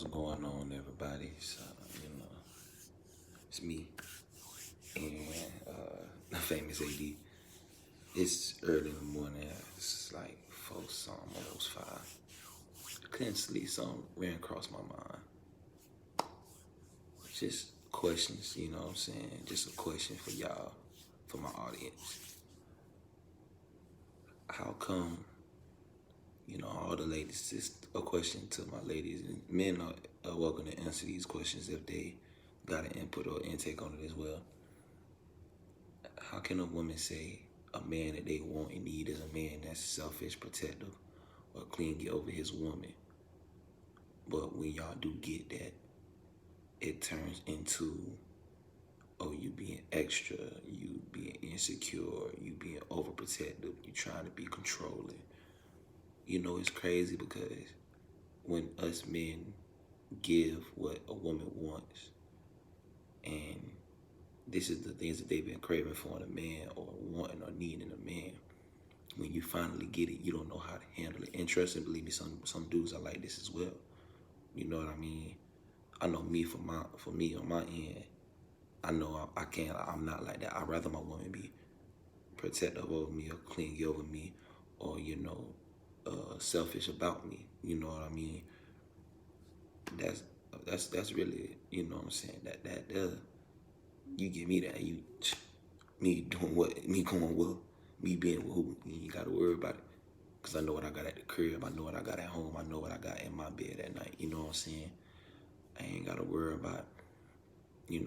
What's going on, everybody? It's me and the famous AD. It's early in the morning. It's like 4 something, almost 5. Couldn't sleep, something ran across my mind. Just questions, you know what I'm saying? Just a question for y'all, for my audience. How come, all the ladies, just a question to my ladies, and men are welcome to answer these questions if they got an input or intake on it as well. How can a woman say a man that they want and need is a man that's selfish, protective, or clingy over his woman? But when y'all do get that, it turns into, you being extra, you being insecure, you being overprotective, you trying to be controlling. It's crazy because when us men give what a woman wants, and this is the things that they've been craving for in a man, or wanting or needing in a man, when you finally get it, you don't know how to handle it. And trust and believe me, some dudes are like this as well. You know what I mean? I know me for me on my end, I know I'm not like that. I'd rather my woman be protective over me or clingy over me, or selfish about me. You know what I mean? That's really, you know what I'm saying, that you give me that, me doing what, me going well, me being with who, you ain't gotta worry about it. Cause I know what I got at the crib, I know what I got at home, I know what I got in my bed at night, you know what I'm saying? I ain't gotta worry about, me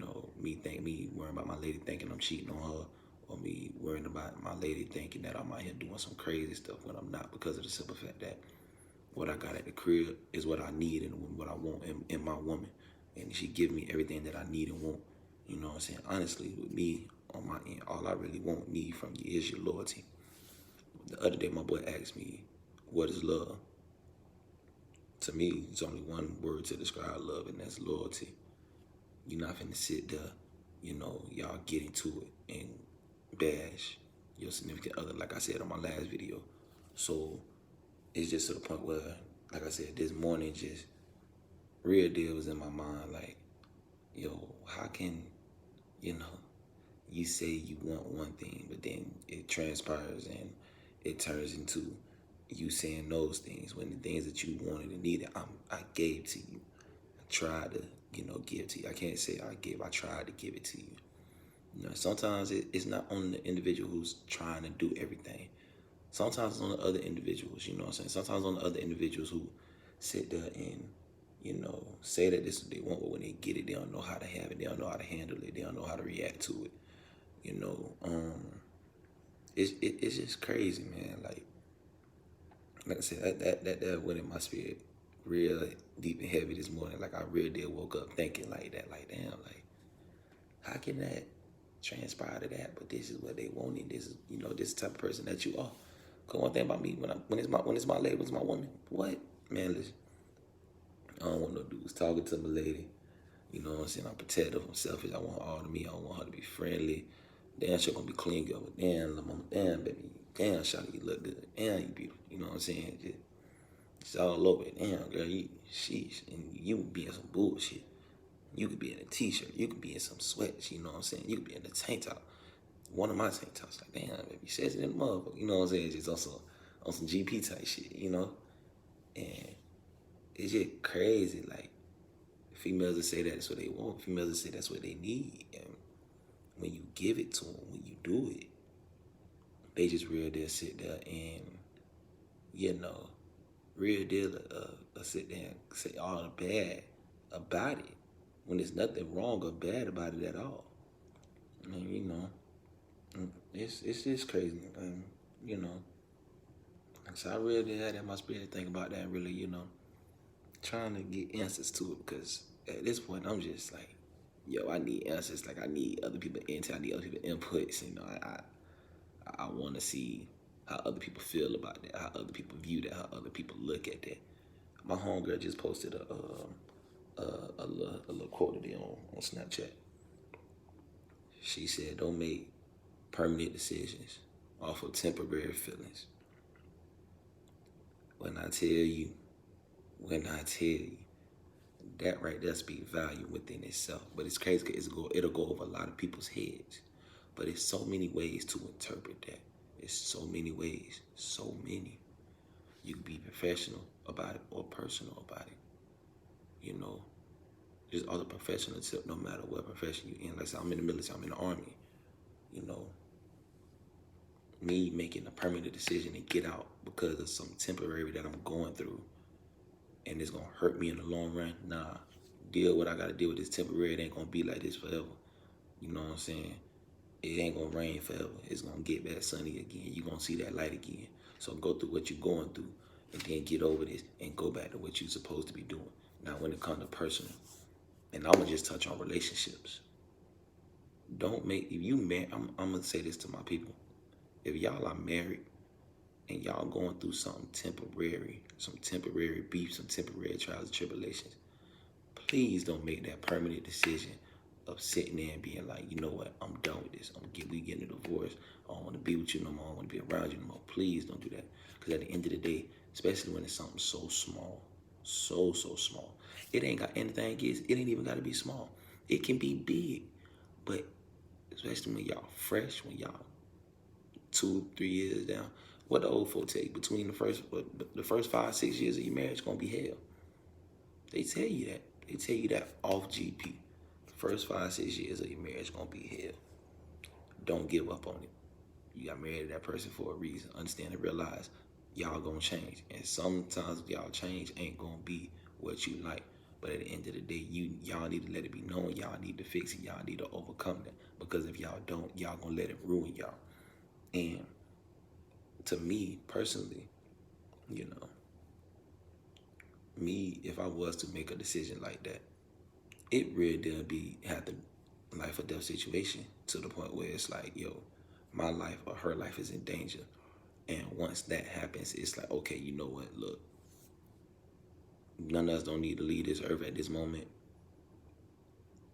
worrying about my lady thinking I'm cheating on her, or me worrying about my lady thinking that I'm out here doing some crazy stuff when I'm not, because of the simple fact that what I got at the crib is what I need and what I want in my woman. And she give me everything that I need and want. You know what I'm saying? Honestly, with me, on my end, all I really need from you is your loyalty. The other day, my boy asked me, what is love? To me, it's only one word to describe love, and that's loyalty. You're not finna sit there, y'all get into it and bash your significant other, like I said on my last video. So it's just to the point where, like I said, this morning, just real deal was in my mind, like, how can, you say you want one thing, but then it transpires and it turns into you saying those things, when the things that you wanted and needed, I gave to you. I tried to, give to you. I can't say I gave, I tried to give it to you. Sometimes it's not on the individual who's trying to do everything. Sometimes it's on the other individuals, you know what I'm saying? Sometimes on the other individuals who sit there and, say that this is what they want, but when they get it, they don't know how to have it. They don't know how to handle it. They don't know how to react to it. It's just crazy, man. Like I said, that went in my spirit real deep and heavy this morning. Like, I really did woke up thinking like that. Like, damn, like, how can that transpire to that? But this is what they wanted. This is, this type of person that you are. Cause one thing about me, when it's my lady, when it's my woman, what? Man, listen, I don't want no dudes talking to my lady. You know what I'm saying? I'm protective, I'm selfish, I want all to me, I don't want her to be friendly. Damn, she gonna be clingy over. Damn, little mama, damn, baby. Damn, shawty, you look good. Damn, you beautiful. You know what I'm saying? It's all over it. Damn, girl, sheesh. And you be in some bullshit. You could be in a t-shirt. You could be in some sweats. You know what I'm saying? You could be in a tank top. One of my tank tops, like, damn, baby, says it in the motherfucker. You know what I'm saying? Just on some GP type shit, And it's just crazy. Like, females that say that's what they want. Females that say that's what they need. And when you give it to them, when you do it, they just real deal sit there and, real deal sit there and say all the bad about it, when there's nothing wrong or bad about it at all. I mean, it's just crazy. So I really had that in my spirit to think about that, and really, trying to get answers to it, because at this point I'm just like, I need answers. Like, I need other people input. I need other people inputs. I want to see how other people feel about that, how other people view that, how other people look at that. My homegirl just posted a little quote today on Snapchat. She said, "Don't make permanent decisions off of temporary feelings." When I tell you, That right there speaks value within itself. But it's crazy because it'll go over a lot of people's heads. But it's so many ways to interpret that. It's so many ways. So many. You can be professional about it or personal about it. You know, there's other professional tip no matter what profession you're in. Like I said, I'm in the military, I'm in the army. You know, me making a permanent decision to get out because of some temporary that I'm going through and it's gonna hurt me in the long run. Nah, deal what I gotta deal with this temporary. It ain't gonna be like this forever. You know what I'm saying? It ain't gonna rain forever. It's gonna get back sunny again. You're gonna see that light again. So go through what you're going through and then get over this and go back to what you're supposed to be doing. Now when it comes to personal, and I'm gonna just touch on relationships. Don't make, if you married, I'm gonna say this to my people. If y'all are married and y'all going through something temporary, some temporary beef, some temporary trials and tribulations, please don't make that permanent decision of sitting there and being like, you know what, I'm done with this. We getting a divorce. I don't want to be with you no more. I don't want to be around you no more. Please don't do that. Because at the end of the day, especially when it's something so small, so small, it ain't got anything. It ain't even got to be small. It can be big, but especially when y'all fresh, when y'all 2-3 years down. What the old folks tell you, between the first 5-6 years of your marriage gonna be hell. They tell you that. They tell you that off GP. The first 5-6 years of your marriage gonna be hell. Don't give up on it. You got married to that person for a reason. Understand and realize y'all gonna change. And sometimes y'all change ain't gonna be what you like. But at the end of the day, y'all need to let it be known. Y'all need to fix it. Y'all need to overcome that. Because if y'all don't, y'all gonna let it ruin y'all. And to me personally, you know, me, if I was to make a decision like that, it really did have the life or death situation to the point where it's like, yo, my life or her life is in danger. And once that happens, it's like, okay, you know what, look, none of us don't need to leave this earth at this moment.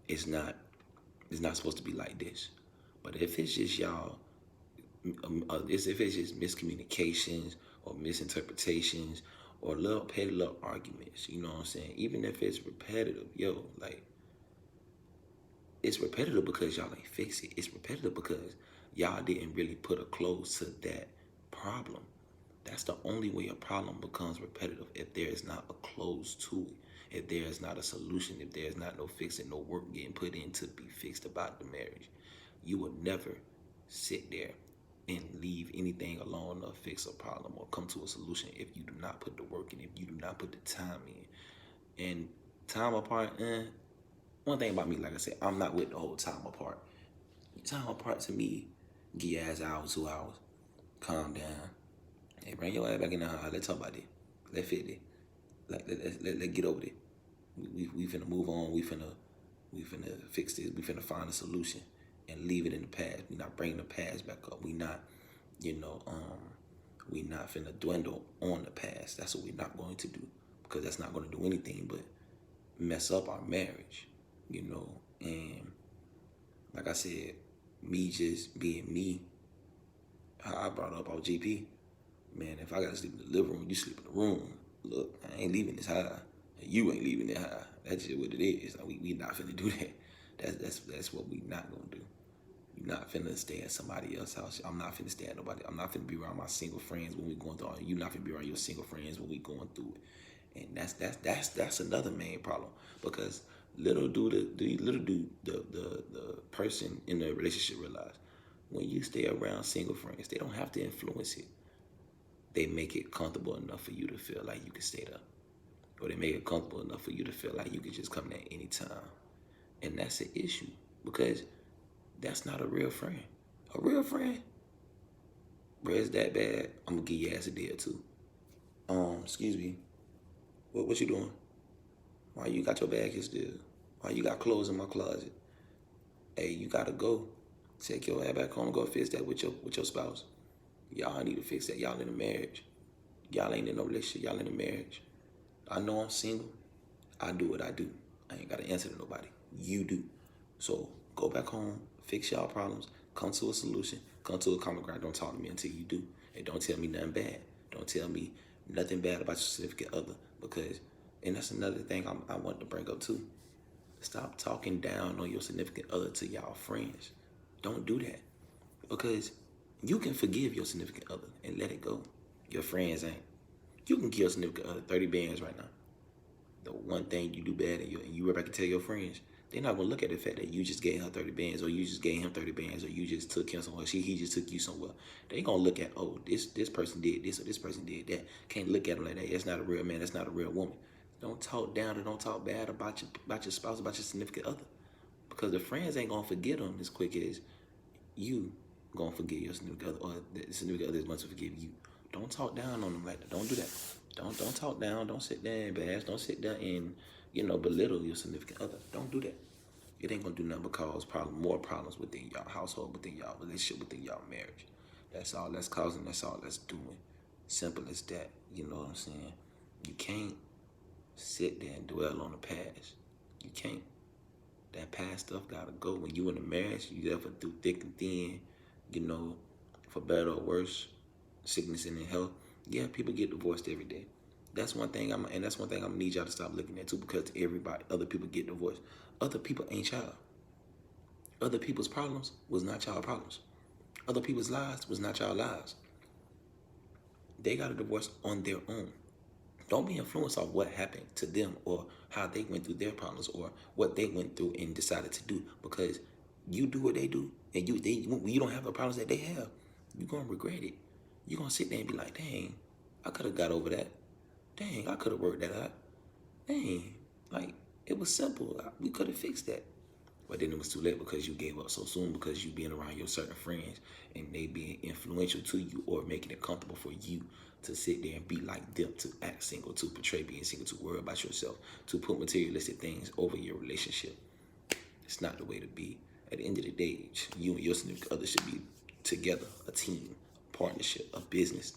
It's not supposed to be like this. But if it's just y'all, if it's just miscommunications or misinterpretations or petty little arguments, you know what I'm saying? Even if it's repetitive, yo, like, it's repetitive because y'all ain't fix it. It's repetitive because y'all didn't really put a close to that problem. That's the only way a problem becomes repetitive, if there is not a close to it, if there is not a solution, if there is not no fixing, no work getting put in to be fixed about the marriage. You will never sit there and leave anything alone or fix a problem or come to a solution if you do not put the work in, if you do not put the time in. And time apart, one thing about me, like I said, I'm not with the whole time apart. Time apart to me, give your ass an hour, 2 hours, calm down. Hey, bring your ass back in the house. Let's talk about it. Let's fit it. Let's get over it. We finna move on. We finna fix this. We finna find a solution and leave it in the past. We not bringing the past back up. We not, we not finna dwindle on the past. That's what we're not going to do, because that's not going to do anything but mess up our marriage, And like I said, me just being me, how I brought up our GP, man, if I gotta sleep in the living room, you sleep in the room. Look, I ain't leaving this high. You ain't leaving it high. That's just what it is. Like, we not finna do that. That's what we not gonna do. You not finna stay at somebody else's house. I'm not finna stay at nobody. I'm not finna be around my single friends when we going through it. You not finna be around your single friends when we going through it. And that's another main problem, because little do the person in the relationship realize, when you stay around single friends, they don't have to influence it. They make it comfortable enough for you to feel like you can stay there. Or they make it comfortable enough for you to feel like you can just come there anytime. And that's an issue, because that's not a real friend. A real friend, bro, it's that bad, I'm gonna give your ass a day or two. Excuse me. What you doing? Why you got your bag here still? Why you got clothes in my closet? Hey, you gotta go. Take your ass back home and go fix that with your spouse. Y'all need to fix that. Y'all in a marriage. Y'all ain't in no relationship. Y'all in a marriage. I know I'm single. I do what I do. I ain't got to answer to nobody. You do. So go back home, fix y'all problems, come to a solution, come to a common ground. Don't talk to me until you do. And don't tell me nothing bad. Don't tell me nothing bad about your significant other, because And that's another thing I want to bring up too. Stop talking down on your significant other to y'all friends. Don't do that. Because you can forgive your significant other and let it go. Your friends ain't. You can give your significant other 30 bands right now. The one thing you do bad and you go back and tell your friends, they're not gonna look at the fact that you just gave her 30 bands or you just gave him 30 bands or you just took him somewhere, he just took you somewhere. They gonna look at, oh, this person did this or this person did that. Can't look at them like that. That's not a real man, that's not a real woman. Don't talk down or don't talk bad about your spouse, about your significant other. Because the friends ain't gonna forget them as quick as you gonna forgive your significant other, or the significant other is going to forgive you. Don't talk down on them like that. Don't do that. Don't talk down. Don't sit there and bash. Don't sit there and belittle your significant other. Don't do that. It ain't gonna do nothing but cause more problems within y'all household, within y'all relationship, within y'all marriage. That's all that's causing. That's all that's doing. Simple as that. You know what I'm saying? You can't sit there and dwell on the past. You can't. That past stuff gotta go. When you in a marriage, you there for through thick and thin, for better or worse, sickness and in health. Yeah, people get divorced every day. That's one thing I'm gonna need y'all to stop looking at too, because other people get divorced. Other people ain't y'all. Other people's problems was not y'all problems. Other people's lives was not y'all lives. They got a divorce on their own. Don't be influenced off what happened to them or how they went through their problems or what they went through and decided to do. Because you do what they do and you don't have the problems that they have, you're going to regret it. You're going to sit there and be like, dang, I could have got over that. Dang, I could have worked that out. Dang, like, it was simple. We could have fixed that. But then it was too late because you gave up so soon, because you being around your certain friends and they being influential to you or making it comfortable for you to sit there and be like them, to act single, to portray being single, to worry about yourself, to put materialistic things over your relationship. It's not the way to be. At the end of the day, you and your significant other should be together, a team, a partnership, a business.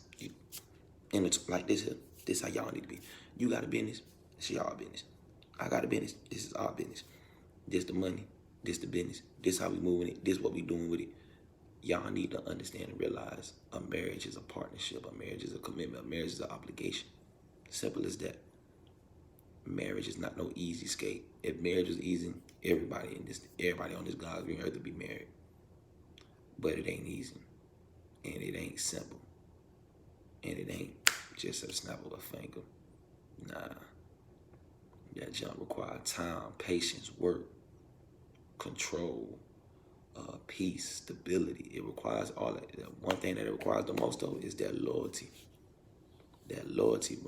And it's like this here. This how y'all need to be. You got a business, it's y'all business. I got a business, this is our business. This the money, this the business. This how we moving it, this what we doing with it. Y'all need to understand and realize a marriage is a partnership, a marriage is a commitment, a marriage is an obligation. Simple as that. Marriage is not no easy skate. If marriage was easy, everybody on this God's green earth would be married. But it ain't easy. And it ain't simple. And it ain't just a snap of a finger. Nah. That jump requires time, patience, work, control, peace, stability. It requires all that. One thing that it requires the most though is that loyalty. That loyalty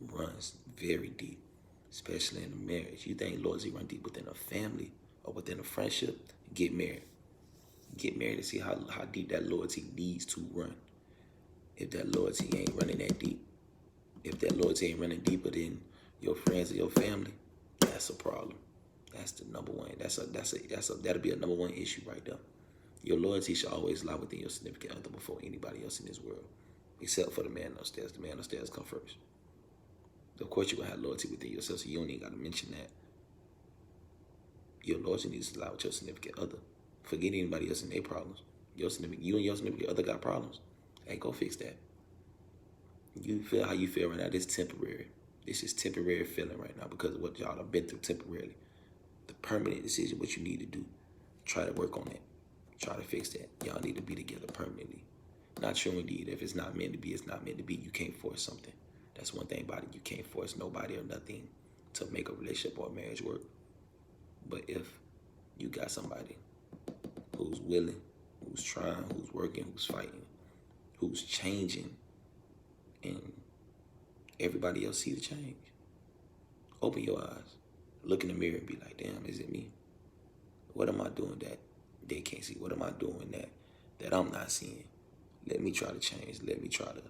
runs very deep, especially in a marriage. You think loyalty run deep within a family or within a friendship? Get married. Get married to see how deep that loyalty needs to run. If that loyalty ain't running that deep, if that loyalty ain't running deeper than your friends or your family, that's a problem. That's the number one. That'll be a number one issue right there. Your loyalty should always lie within your significant other before anybody else in this world, except for the man upstairs. The man upstairs come first. Of course, you're gonna have loyalty within yourself, so you don't even gotta mention that. Your loyalty needs to lie with your significant other. Forget anybody else and their problems. You and your significant other got problems. Hey, go fix that. You feel how you feel right now. This is temporary. This is temporary feeling right now because of what y'all have been through temporarily. The permanent decision, what you need to do, try to work on that. Try to fix that. Y'all need to be together permanently. Not true indeed. If it's not meant to be, it's not meant to be. You can't force something. That's one thing about it. You can't force nobody or nothing to make a relationship or a marriage work. But if you got somebody who's willing, who's trying, who's working, who's fighting, who's changing, and everybody else see the change, open your eyes. Look in the mirror and be like, damn, is it me? What am I doing that they can't see? What am I doing that I'm not seeing? Let me try to change. Let me try to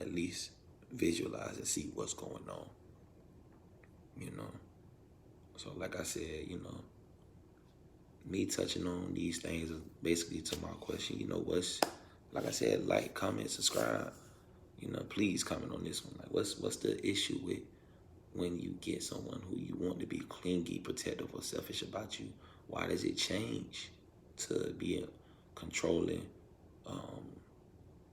at least visualize and see what's going on. So like I said, me touching on these things is basically to my question, like I said, like, comment, subscribe. Please comment on this one. Like, what's the issue with when you get someone who you want to be clingy, protective, or selfish about you? Why does it change to being controlling,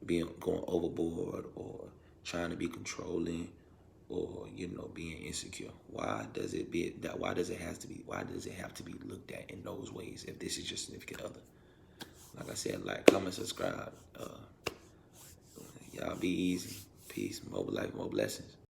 being going overboard, or trying to be controlling, or, you know, being insecure? Why does it be that? Why does it have to be? Why does it have to be looked at in those ways? If this is your significant other, like I said, like, comment, subscribe. Y'all be easy. Peace. More life, more blessings.